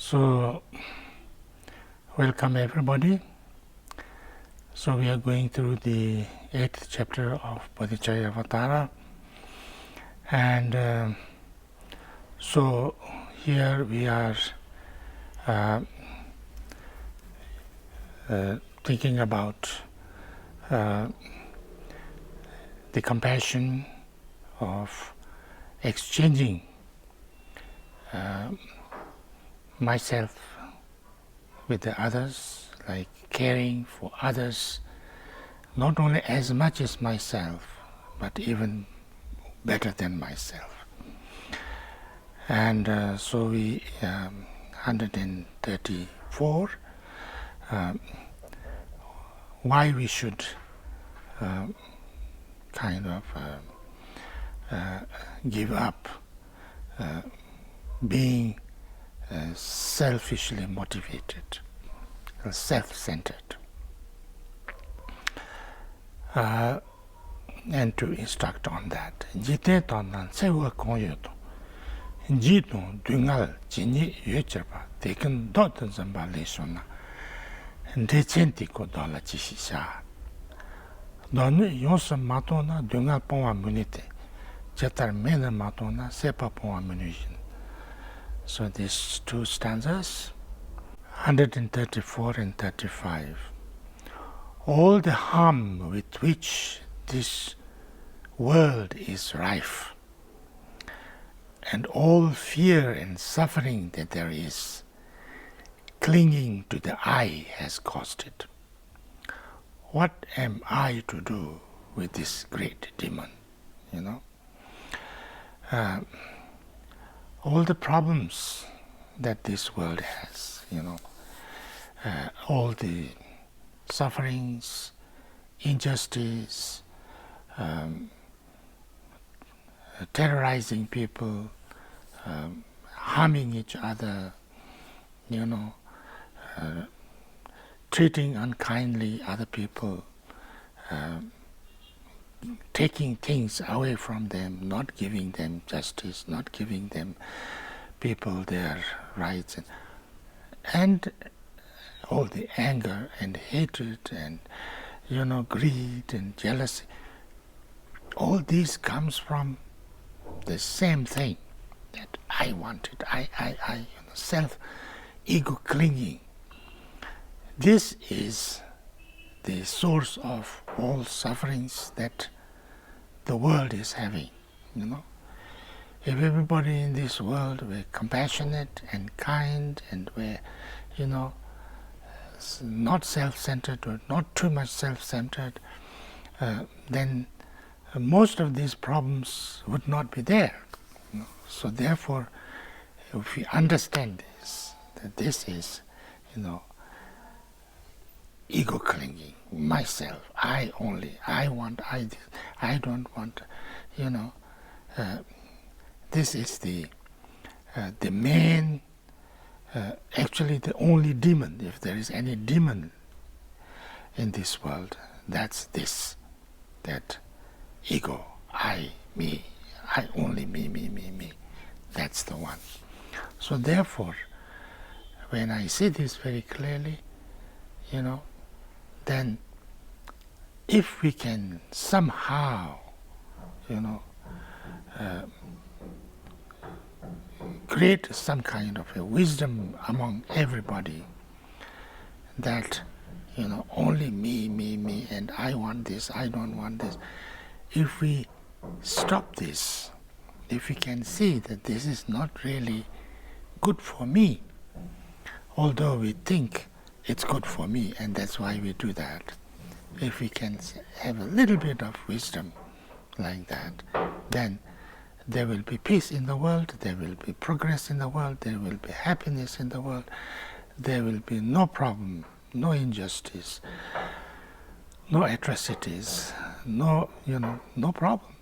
So, welcome everybody. So we are going through the 8th chapter of Bodhicharyavatara, and so here we are thinking about the compassion of exchanging myself with the others, like caring for others, not only as much as myself, but even better than myself. And so we, 134, why we should kind of give up being selfishly motivated, self-centered, and to instruct on that. Jite tonan sewa konyo to, jitong dungal jini yucherpa, tekin dotan zamba lesona, ndechenti ko dola jishisha. Donu yonsa matona dungal pongwa munite, jatar mena matona sepa pongwa munujin. So these two stanzas, 134 and 35. All the harm with which this world is rife, and all fear and suffering that there is, clinging to the I has caused it. What am I to do with this great demon? You know? All the problems that this world has, all the sufferings, injustice, terrorizing people, harming each other, treating unkindly other people, taking things away from them, not giving them justice, not giving them people their rights, and all the anger and hatred and greed and jealousy. All this comes from the same thing, that I want it, I self-ego clinging. This is the source of all sufferings that the world is having, If everybody in this world were compassionate and kind and were, not self-centered or not too much self-centered, then most of these problems would not be there. So therefore, if we understand this, that this is, ego clinging, myself, I only, I want, I don't want, this is the main, actually the only demon, if there is any demon in this world, that's this, that ego, I, me, I only, me, that's the one. So therefore, when I see this very clearly, then if we can somehow, create some kind of a wisdom among everybody, that, only me, and I want this, I don't want this. If we stop this, if we can see that this is not really good for me, although we think it's good for me, and that's why we do that. If we can have a little bit of wisdom like that, then there will be peace in the world, there will be progress in the world, there will be happiness in the world, there will be no problem, no injustice, no atrocities, no problem.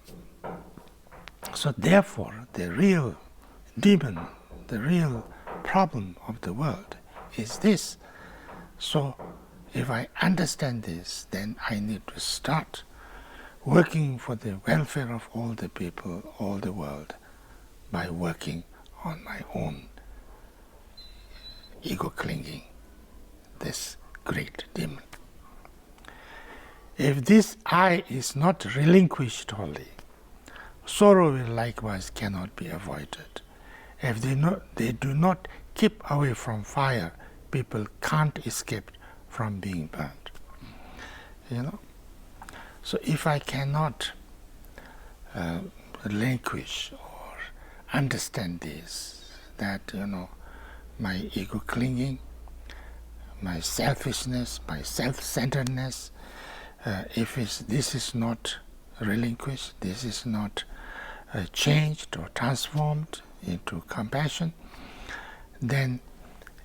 So therefore, the real demon, the real problem of the world is this. So if I understand this, then I need to start working for the welfare of all the people, all the world, by working on my own ego clinging, this great demon. If this I is not relinquished wholly, sorrow will likewise cannot be avoided. If they do not keep away from fire, people can't escape from being burned. So if I cannot relinquish or understand this, that my ego clinging, my selfishness, my self-centeredness, if this is not relinquished, this is not changed or transformed into compassion, then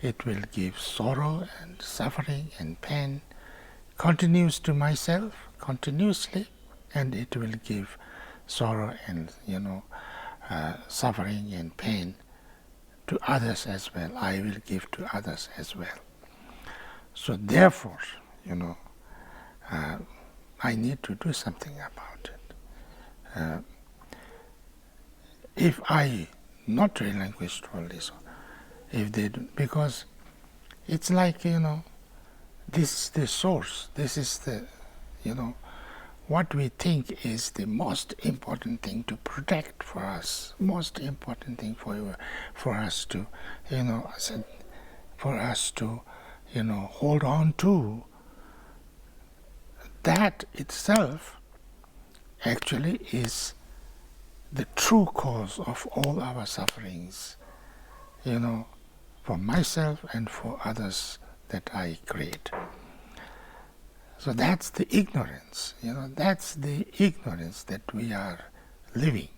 it will give sorrow and suffering and pain continues to myself continuously, and it will give sorrow and suffering and pain to others as well. I will give to others as well. So therefore, I need to do something about it. If I not relinquished all this, if they do, because it's like this is the source. This is the what we think is the most important thing to protect for us. Most important thing for us to hold on to. That itself actually is the true cause of all our sufferings, for myself and for others that I create. So that's the ignorance, that's the ignorance that we are living.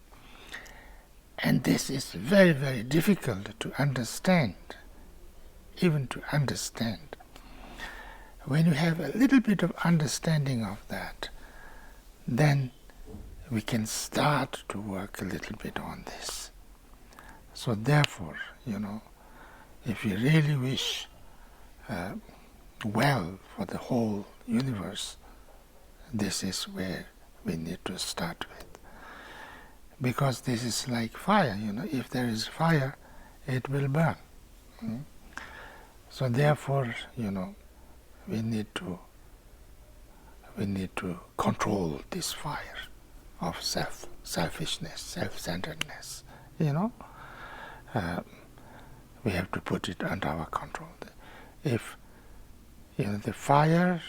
And this is very, very difficult to understand, even to understand. When you have a little bit of understanding of that, then we can start to work a little bit on this. So therefore, if you really wish well for the whole universe, this is where we need to start with. Because this is like fire, if there is fire, it will burn. So therefore, we need to control this fire of selfishness, self-centeredness. We have to put it under our control. If the fire,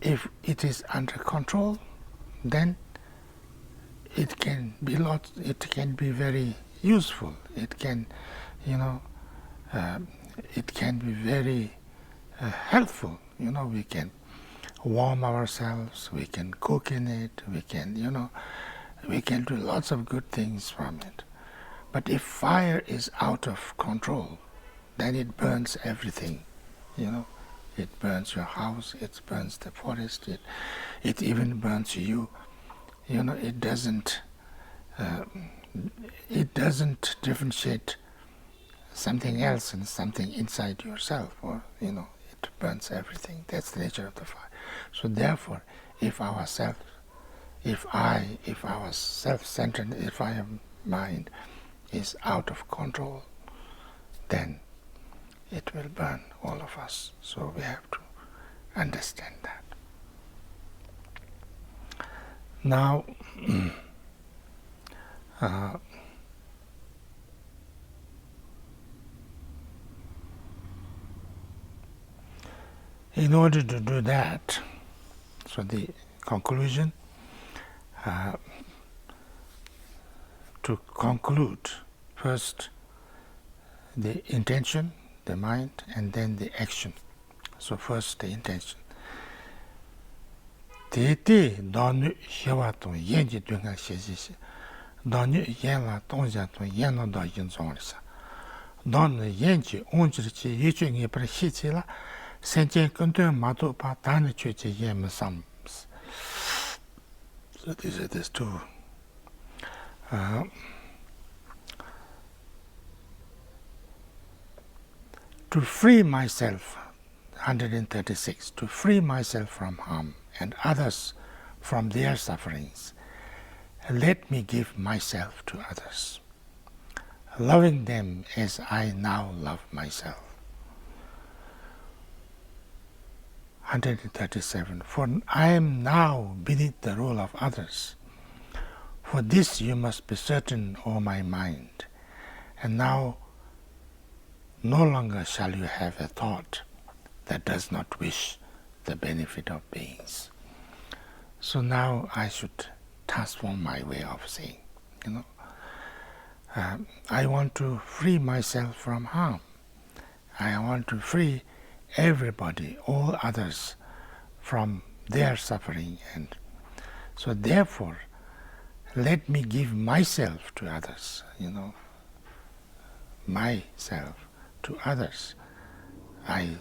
if it is under control, then it can be very useful. It can, it can be very helpful. We can warm ourselves, we can cook in it, we can do lots of good things from it. But if fire is out of control, then it burns everything. It burns your house, it burns the forest, it even burns you. It doesn't differentiate something else and something inside yourself, or it burns everything. That's the nature of the fire. So therefore, if our self-centered, if our mind is out of control, then it will burn all of us. So we have to understand that. Now, in order to do that, so the conclusion, to conclude, first the intention, the mind, and then the action. So first the intention. Tete donu hewa tong yenji dunga sheshishi, donu yenla tongja tong yenla da yinzongrisa, donu yenji onjirichi yechu nge pra shichi la, senchen kuntu mato pa tani chuchi yen sam. So these are these two. To free myself, 136, to free myself from harm and others from their sufferings, let me give myself to others. loving them as I now love myself. 137. For I am now beneath the rule of others. For this you must be certain, O my mind. And now no longer shall you have a thought that does not wish the benefit of beings. So now I should transform my way of saying. I want to free myself from harm. I want to free everybody, all others, from their suffering. And so therefore, let me give myself to others, myself to others. I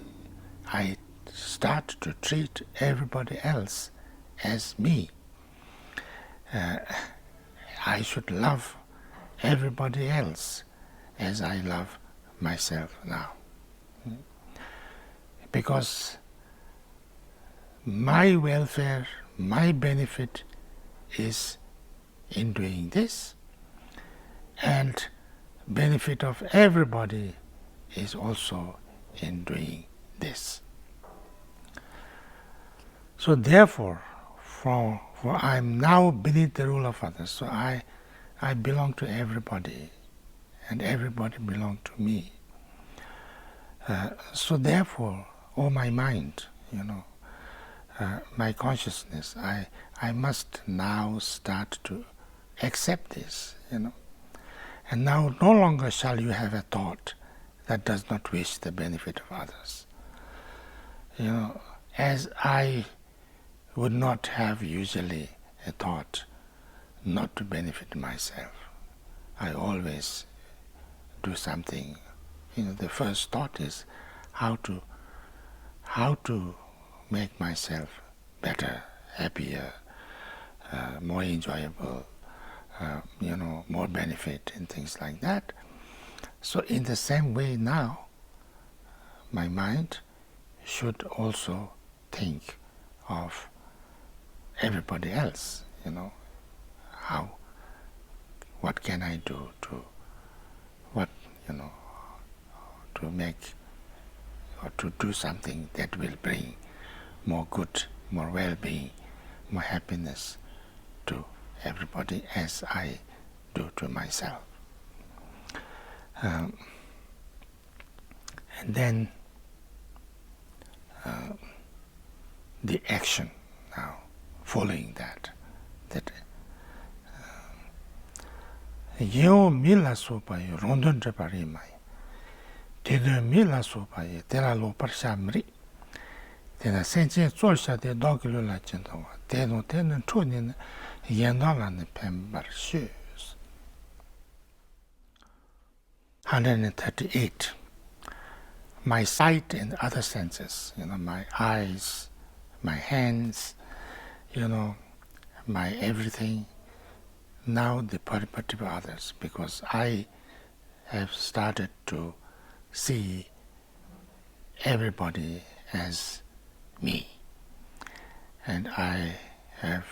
start to treat everybody else as me. I should love everybody else as I love myself now. Because my welfare, my benefit is in doing this, and benefit of everybody is also in doing this. So therefore, for I am now beneath the rule of others, so I belong to everybody, and everybody belongs to me. So therefore, my mind, my consciousness, I must now start to accept this, And now no longer shall you have a thought that does not wish the benefit of others. As I would not have usually a thought not to benefit myself. I always do something. The first thought is how to make myself better, happier, more enjoyable, more benefit and things like that. So in the same way now, my mind should also think of everybody else, what can I do to make or to do something that will bring more good, more well-being, more happiness to everybody as I do to myself. And then the action now following that Yo mila sopayo rondon treparimai. Tedo mila sopayo tera lo parshamri. Tena senche zorsha de doglu la chintawa. Teno chudin yendala ne pembar shoes. 138. My sight and other senses, my eyes, my hands, my everything. Now the perspective of others, because I have started to see everybody as me, and I have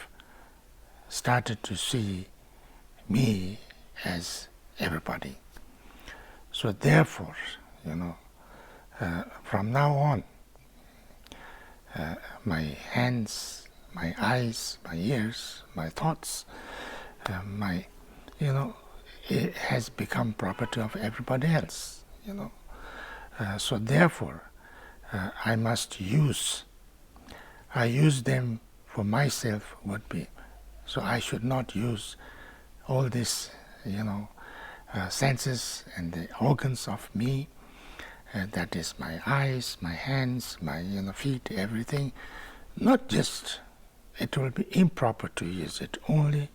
started to see me as everybody. So therefore, from now on, my hands, my eyes, my ears, my thoughts, it has become property of everybody else, So therefore, I use them for myself would be. So I should not use all this, senses and the organs of me, that is my eyes, my hands, my feet, everything. Not just, it will be improper to use it only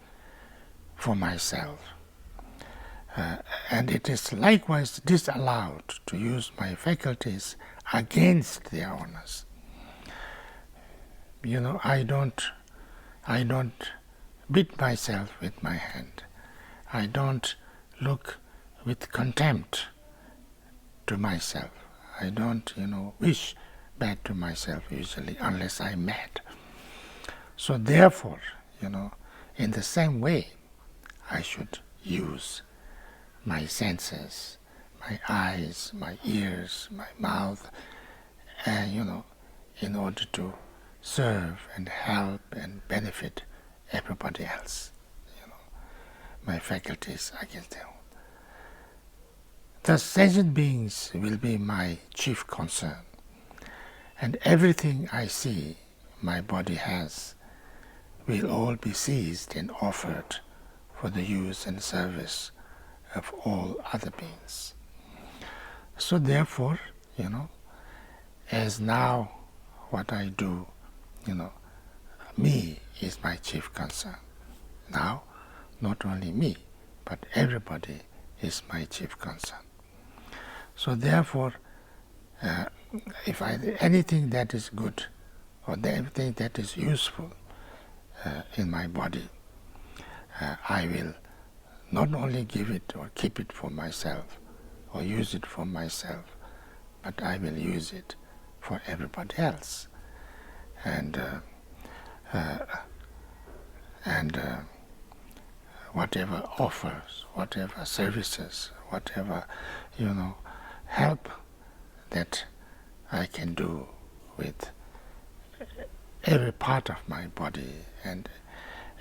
for myself. And it is likewise disallowed to use my faculties against their owners. I don't beat myself with my hand. I don't look with contempt to myself. I don't, wish bad to myself usually, unless I'm mad. So therefore, in the same way, I should use my senses, my eyes, my ears, my mouth, and in order to serve and help and benefit everybody else. My faculties against them. The sentient beings will be my chief concern, and everything I see my body has will all be seized and offered for the use and service of all other beings. So therefore, as now what I do, me is my chief concern. Now, not only me, but everybody is my chief concern. So therefore, if anything that is good or anything that is useful in my body, I will not only give it or keep it for myself or use it for myself, but I will use it for everybody else. And whatever offers, whatever services, whatever help that I can do with every part of my body and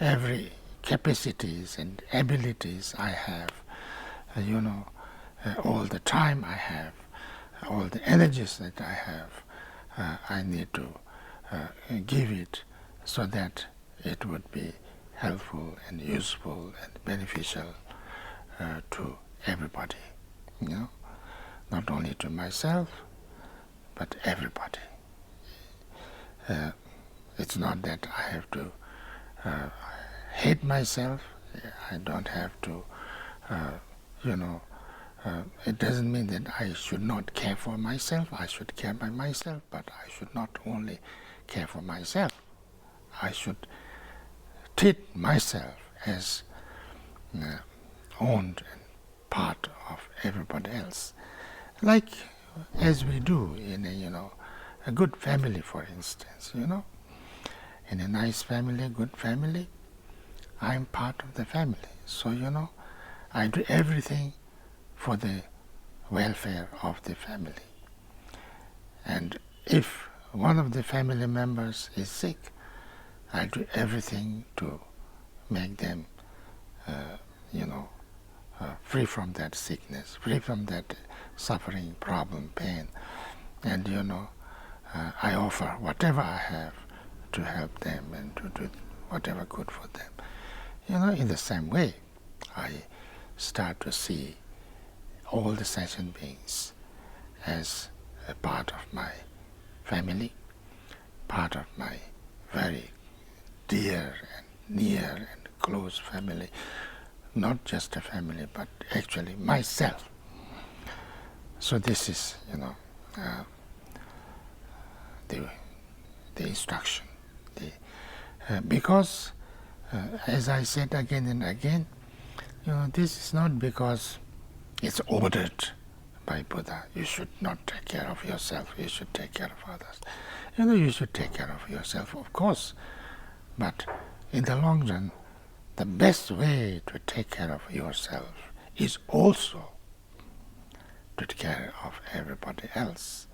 every capacities and abilities I have, all the time I have, all the energies that I have, I need to give it so that it would be helpful and useful and beneficial to everybody, not only to myself, but everybody. It's not that I have to hate myself. I don't have to, it doesn't mean that I should not care for myself. I should care by myself, but I should not only care for myself. I should treat myself as owned and part of everybody else, like as we do in a good family, for instance. In a nice family, a good family, I'm part of the family. So I do everything for the welfare of the family. And if one of the family members is sick, I do everything to make them, free from that sickness, free from that suffering, problem, pain. And, I offer whatever I have to help them and to do whatever good for them. In the same way, I start to see all the sentient beings as a part of my family, part of my very dear and near and close family, not just a family, but actually myself. So this is, the instruction. Because, as I said again and again, this is not because it's ordered by Buddha. You should not take care of yourself. You should take care of others. You should take care of yourself, of course. But in the long run, the best way to take care of yourself is also to take care of everybody else,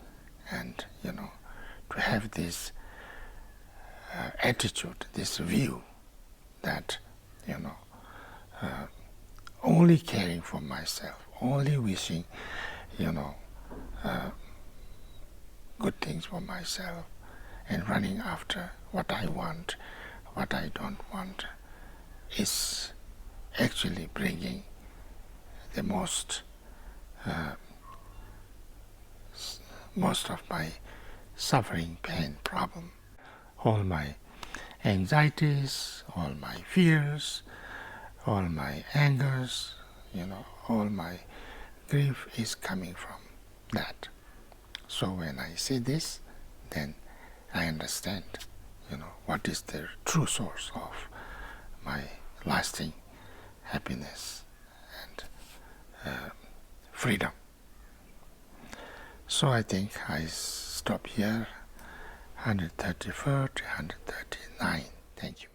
and to have this attitude, this view that only caring for myself, only wishing good things for myself, and running after what I want, what I don't want, is actually bringing the most of my suffering, pain, problem. All my anxieties, all my fears, all my angers, all my grief is coming from that. So when I say this, then I understand, what is the true source of my lasting happiness and freedom. So I think I stop here, 134 to 139. Thank you.